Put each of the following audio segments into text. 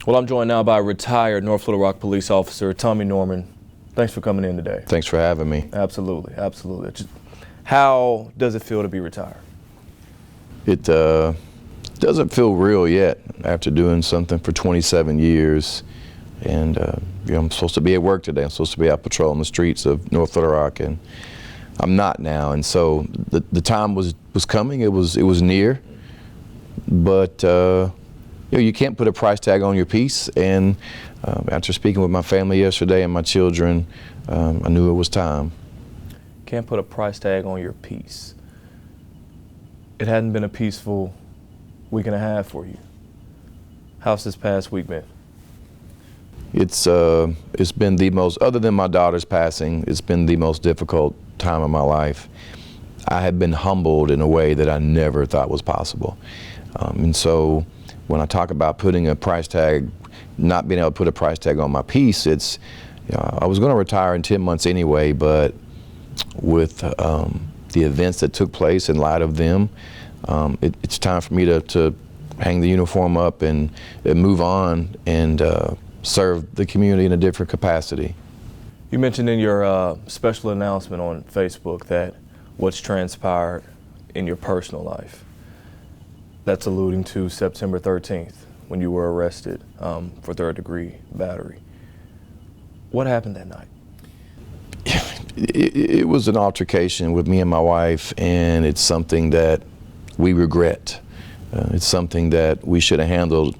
Well, I'm joined now by retired North Little Rock police officer Tommy Norman. Thanks for coming in today. Thanks for having me. Absolutely, absolutely. How does it feel to be retired? It doesn't feel real yet after doing something for 27 years. And I'm supposed to be at work today. I'm supposed to be out patrolling the streets of North Little Rock, and I'm not now. And so the time was coming. It was near, but you can't put a price tag on your peace. And after speaking with my family yesterday and my children, I knew it was time. Can't put a price tag on your peace. It hadn't been a peaceful week and a half for you. How's this past week been? It's been the most, other than my daughter's passing, it's been the most difficult time of my life. I have been humbled in a way that I never thought was possible. And so when I talk about putting a price tag, not being able to put a price tag on my peace, it's, I was going to retire in 10 months anyway, but with the events that took place in light of them, it's time for me to hang the uniform up and move on and serve the community in a different capacity. You mentioned in your special announcement on Facebook that what's transpired in your personal life, that's alluding to September 13th when you were arrested for third-degree battery. What happened that night? It was an altercation with me and my wife, and it's something that we regret. It's something that we should have handled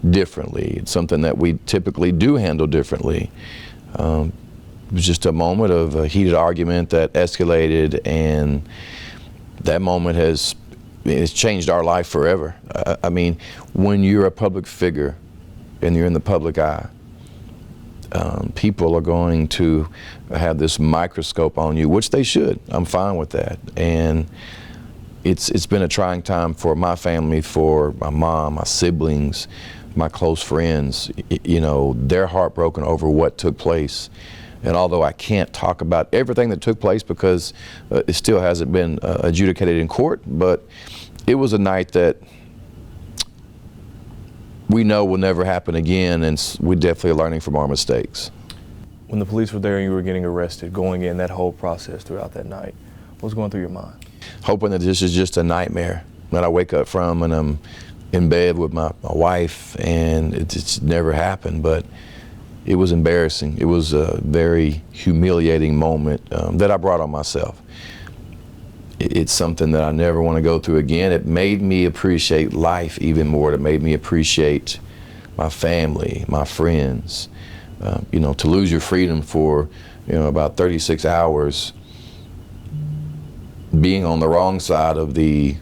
differently. It's something that we typically do handle differently. It was just a moment of a heated argument that escalated, and that moment has changed our life forever. I mean, when you're a public figure and you're in the public eye, people are going to have this microscope on you, which they should. I'm fine with that. And it's been a trying time for my family, for my mom, my siblings, my close friends. They're heartbroken over what took place. And although I can't talk about everything that took place because it still hasn't been adjudicated in court, but it was a night that we know will never happen again, and we definitely are learning from our mistakes. When the police were there and you were getting arrested, going in that whole process throughout that night, what was going through your mind? Hoping that this is just a nightmare that I wake up from and I'm in bed with my wife, and it's never happened, but it was embarrassing. It was a very humiliating moment that I brought on myself. It's something that I never want to go through again. It made me appreciate life even more. It made me appreciate my family, my friends. To lose your freedom for about 36 hours, being on the wrong side of the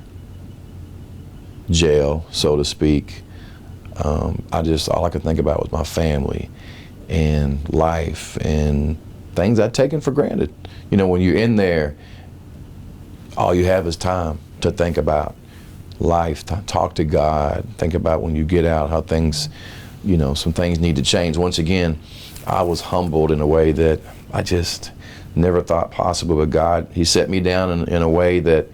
jail, so to speak, all I could think about was my family and life and things I'd taken for granted. When you're in there, all you have is time to think about life, talk to God, think about when you get out how things, some things need to change. Once again, I was humbled in a way that I just never thought possible, but God, He set me down in a way that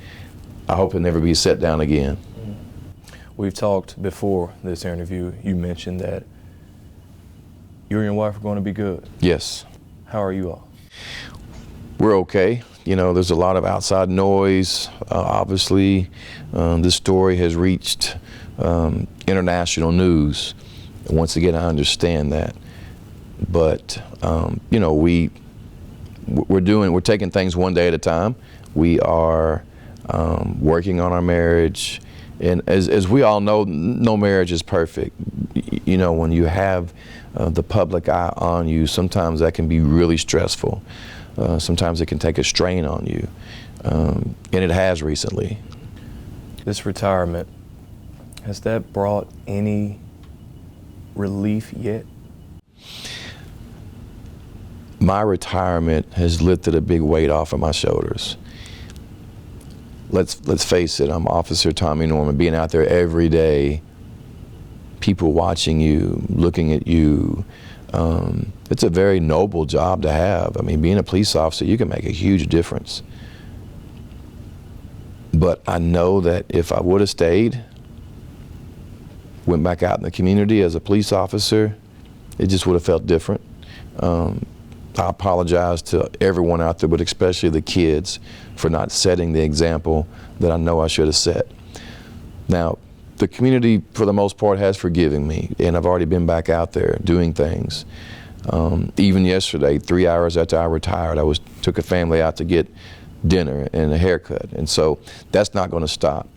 I hope He'll never be set down again. We've talked before this interview. You mentioned that you and your wife are going to be good. Yes. How are you all? We're okay. There's a lot of outside noise. Obviously, this story has reached international news. Once again, I understand that. But, we're taking things one day at a time. We are working on our marriage. And as we all know, no marriage is perfect. When you have the public eye on you, sometimes that can be really stressful. Sometimes it can take a strain on you, and it has recently. This retirement, has that brought any relief yet? My retirement has lifted a big weight off of my shoulders. Let's face it, I'm Officer Tommy Norman, being out there every day, people watching you, looking at you. It's a very noble job to have. I mean, being a police officer, you can make a huge difference. But I know that if I would have stayed, went back out in the community as a police officer, it just would have felt different. I apologize to everyone out there, but especially the kids, for not setting the example that I know I should have set. Now, the community, for the most part, has forgiven me, and I've already been back out there doing things. Even yesterday, 3 hours after I retired, I took a family out to get dinner and a haircut, and so that's not going to stop.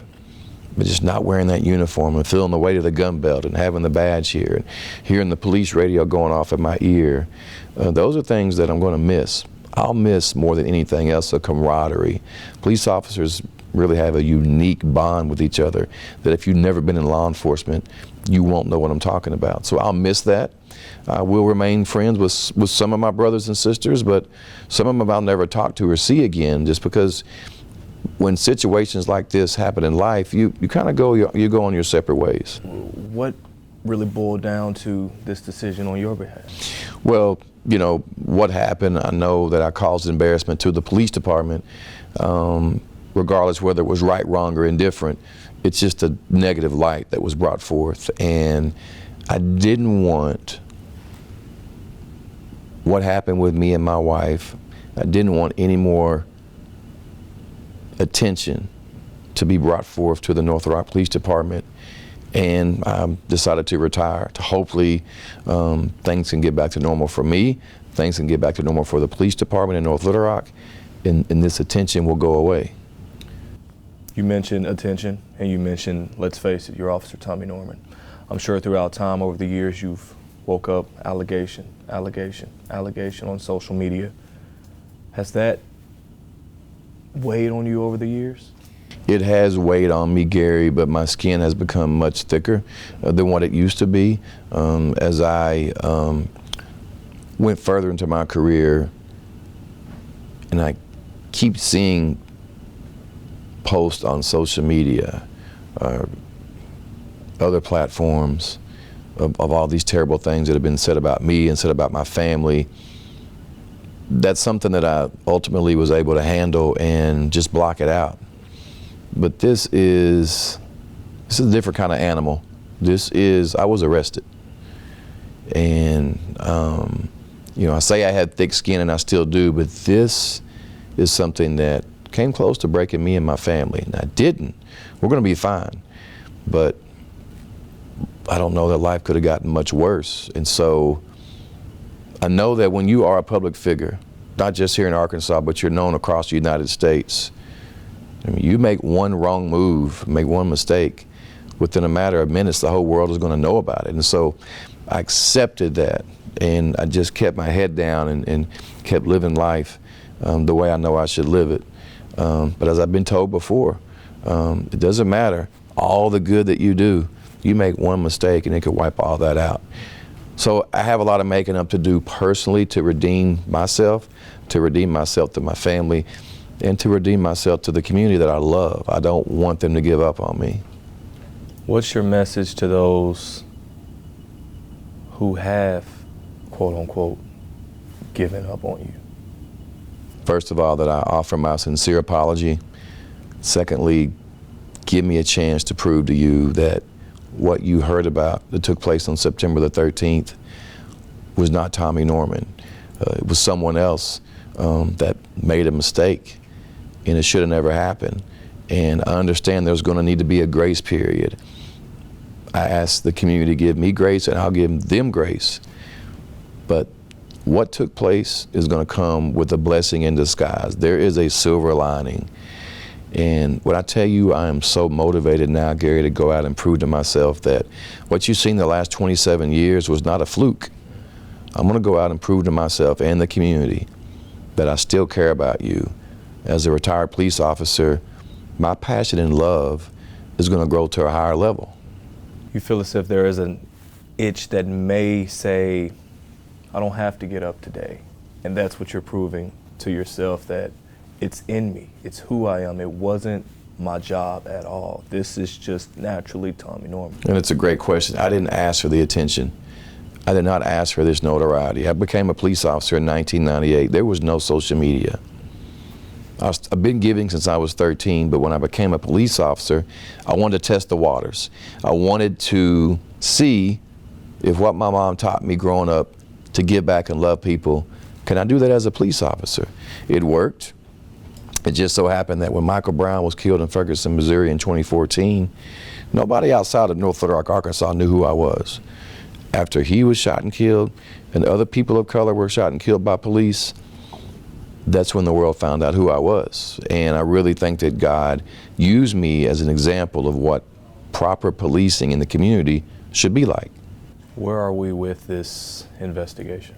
But just not wearing that uniform and feeling the weight of the gun belt and having the badge here and hearing the police radio going off in my ear, those are things that I'm going to miss. I'll miss more than anything else the camaraderie. Police officers really have a unique bond with each other that if you've never been in law enforcement, you won't know what I'm talking about. So I'll miss that. I will remain friends with some of my brothers and sisters, but some of them I'll never talk to or see again, just because when situations like this happen in life, you kind of go on your separate ways. What really boiled down to this decision on your behalf? Well, you know, what happened, I know that I caused embarrassment to the police department, regardless whether it was right, wrong, or indifferent. It's just a negative light that was brought forth, and I didn't want what happened with me and my wife. I didn't want any more attention to be brought forth to the North Little Rock Police Department, and I decided to retire to hopefully things can get back to normal for me, things can get back to normal for the police department in North Little Rock, and this attention will go away. You mentioned attention, and you mentioned, let's face it, you're Officer Tommy Norman. I'm sure throughout time over the years you've woke up allegation, allegation, allegation on social media. Has that weighed on you over the years? It has weighed on me, Gary, but my skin has become much thicker than what it used to be. As I went further into my career, and I keep seeing posts on social media, other platforms of all these terrible things that have been said about me and said about my family. That's something that I ultimately was able to handle and just block it out. But this is a different kind of animal. I was arrested. And, you know, I say I had thick skin, and I still do, but this is something that came close to breaking me and my family. And I didn't. We're going to be fine. But I don't know that life could have gotten much worse. And so I know that when you are a public figure, not just here in Arkansas, but you're known across the United States, I mean, you make one wrong move, make one mistake, within a matter of minutes, the whole world is going to know about it. And so I accepted that, and I just kept my head down and kept living life the way I know I should live it. But as I've been told before, it doesn't matter all the good that you do. You make one mistake and it could wipe all that out. So I have a lot of making up to do personally to redeem myself to my family, and to redeem myself to the community that I love. I don't want them to give up on me. What's your message to those who have, quote unquote, given up on you? First of all, that I offer my sincere apology. Secondly, give me a chance to prove to you that what you heard about that took place on September the 13th was not Tommy Norman. It was someone else that made a mistake, and it should have never happened. And I understand there's going to need to be a grace period. I ask the community to give me grace, and I'll give them grace. But what took place is going to come with a blessing in disguise. There is a silver lining. And when I tell you, I am so motivated now, Gary, to go out and prove to myself that what you've seen the last 27 years was not a fluke. I'm going to go out and prove to myself and the community that I still care about you. As a retired police officer, my passion and love is going to grow to a higher level. You feel as if there is an itch that may say, I don't have to get up today. And that's what you're proving to yourself, that it's in me. It's who I am. It wasn't my job at all. This is just naturally Tommy Norman. And it's a great question. I didn't ask for the attention. I did not ask for this notoriety. I became a police officer in 1998. There was no social media. I've been giving since I was 13, but when I became a police officer, I wanted to test the waters. I wanted to see if what my mom taught me growing up, to give back and love people, can I do that as a police officer? It worked. It just so happened that when Michael Brown was killed in Ferguson, Missouri in 2014, nobody outside of North Little Rock, Arkansas knew who I was. After he was shot and killed, and other people of color were shot and killed by police, that's when the world found out who I was. And I really think that God used me as an example of what proper policing in the community should be like. Where are we with this investigation?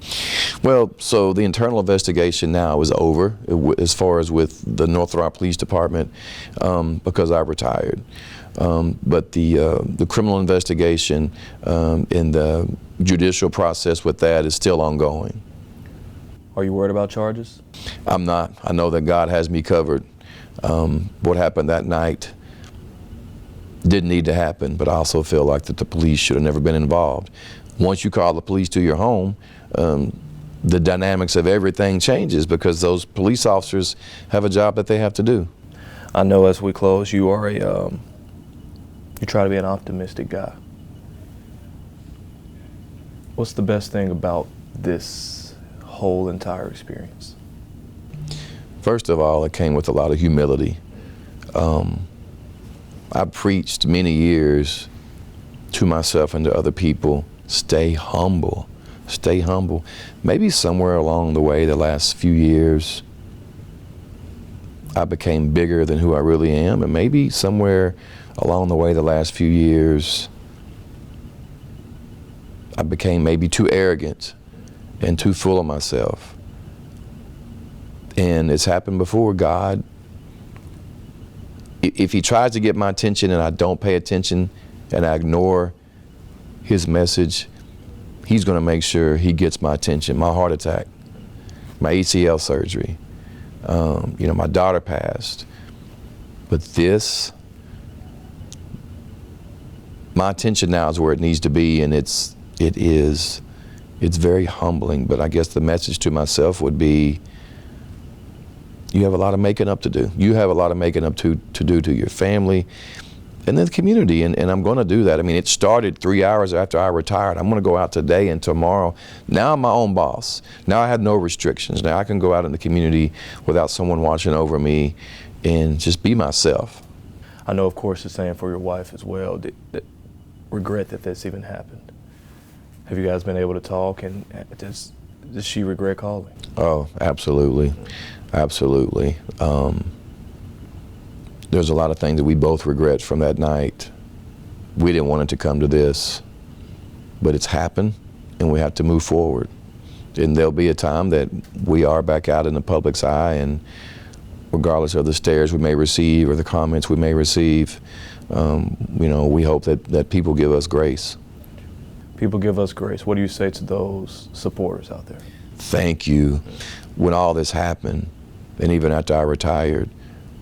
Well, so the internal investigation now is over as far as with the North Little Rock Police Department because I retired. But the criminal investigation and the judicial process with that is still ongoing. Are you worried about charges? I'm not. I know that God has me covered. What happened that night didn't need to happen, but I also feel like that the police should have never been involved. Once you call the police to your home, the dynamics of everything changes because those police officers have a job that they have to do. I know as we close, you are you try to be an optimistic guy. What's the best thing about this whole entire experience? First of all, it came with a lot of humility. I preached many years to myself and to other people, stay humble, stay humble. Maybe somewhere along the way, the last few years, I became bigger than who I really am, and maybe somewhere along the way, the last few years, I became maybe too arrogant and too full of myself. And it's happened before. God, if he tries to get my attention and I don't pay attention and I ignore his message, he's going to make sure he gets my attention. My heart attack, my ACL surgery, my daughter passed. But this, my attention now is where it needs to be, and it's very humbling. But I guess the message to myself would be, you have a lot of making up to do. You have a lot of making up to do to your family and then the community, and I'm going to do that. I mean, it started 3 hours after I retired. I'm going to go out today and tomorrow. Now I'm my own boss. Now I have no restrictions. Now I can go out in the community without someone watching over me and just be myself. I know, of course, the same for your wife as well. Regret that this even happened. Have you guys been able to talk, and does she regret calling? Oh, absolutely. Absolutely. There's a lot of things that we both regret from that night. We didn't want it to come to this, but it's happened, and we have to move forward. And there'll be a time that we are back out in the public's eye, and regardless of the stares we may receive or the comments we may receive, we hope that people give us grace. People give us grace. What do you say to those supporters out there? Thank you. When all this happened, and even after I retired,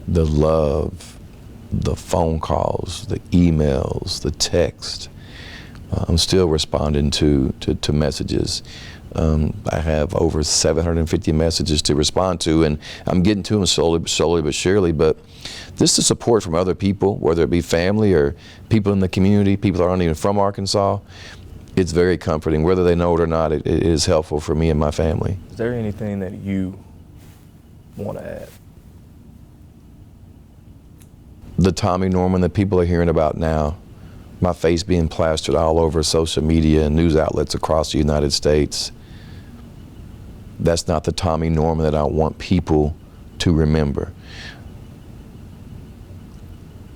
the love, the phone calls, the emails, the text, I'm still responding to messages. I have over 750 messages to respond to, and I'm getting to them slowly but surely. But just the support from other people, whether it be family or people in the community, people that aren't even from Arkansas, it's very comforting. Whether they know it or not, it is helpful for me and my family. Is there anything that you want to add? The Tommy Norman that people are hearing about now, my face being plastered all over social media and news outlets across the United States, that's not the Tommy Norman that I want people to remember.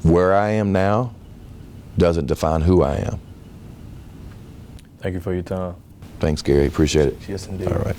Where I am now doesn't define who I am. Thank you for your time. Thanks, Gary. Appreciate it. Yes, indeed. All right.